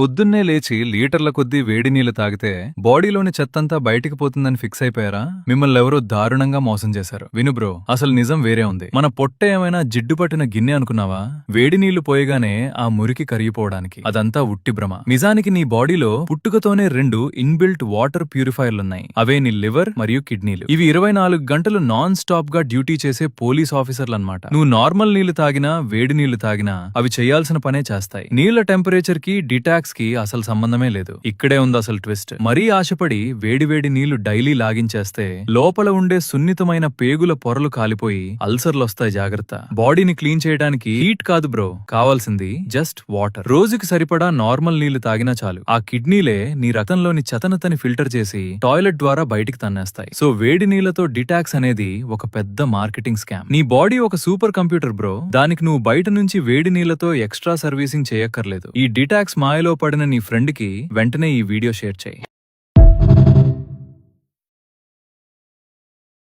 పొద్దున్నే లేచి లీటర్ల కొద్దీ వేడి నీళ్లు తాగితే బాడీలోని చెత్తంతా బయటికి పోతుందని ఫిక్స్ అయిపోయారా? మిమ్మల్ని ఎవరో దారుణంగా మోసం చేశారు. విను బ్రో, అసలు నిజం వేరే ఉంది. మన పొట్ట ఏమైనా జిడ్డు పట్టిన గిన్నె అనుకున్నావా? వేడి నీళ్లు పోయగానే ఆ మురికి కరిగిపోవడానికి. అదంతా ఉట్టి భ్రమ. నిజానికి నీ బాడీలో పుట్టుకతోనే 2 ఇన్బిల్ట్ వాటర్ ప్యూరిఫైర్లున్నాయి. అవే నీ లివర్ మరియు కిడ్నీలు. ఇవి 24 గంటలు నాన్ స్టాప్ గా డ్యూటీ చేసే పోలీస్ ఆఫీసర్లన్నమాట. నువ్వు నార్మల్ నీళ్లు తాగినా వేడి నీళ్లు తాగినా అవి చేయాల్సిన పనే చేస్తాయి. నీళ్ల టెంపరేచర్ కి డిటాక్స్ కి అసలు సంబంధమే లేదు. ఇక్కడే ఉంది అసలు ట్విస్ట్. మరీ ఆశపడి వేడివేడి నీళ్లు డైలీ లాగించేస్తే లోపల ఉండే సున్నితమైన పేగుల పొరలు కాలిపోయి అల్సర్లొస్తాయి. జాగ్రత్త. బాడీని క్లీన్ చేయడానికి హీట్ కాదు బ్రో, కావాల్సింది జస్ట్ వాటర్. రోజుకి సరిపడా నార్మల్ నీళ్లు తాగినా చాలు. ఆ కిడ్నీలే నీ రక్తంలోని చెతనతని ఫిల్టర్ చేసి టాయిలెట్ ద్వారా బయటికి తన్నేస్తాయి. సో వేడి నీళ్లతో డిటాక్స్ అనేది ఒక పెద్ద మార్కెటింగ్ స్కామ్. నీ బాడీ ఒక సూపర్ కంప్యూటర్ బ్రో. దానికి నువ్వు బయట నుంచి వేడి నీళ్లతో ఎక్స్ట్రా సర్వీసింగ్ చేయక్కర్లేదు. ఈ డిటాక్స్ మాయలో పడిన నీ ఫ్రెండ్ కి వెంటనే ఈ వీడియో షేర్ చేయి.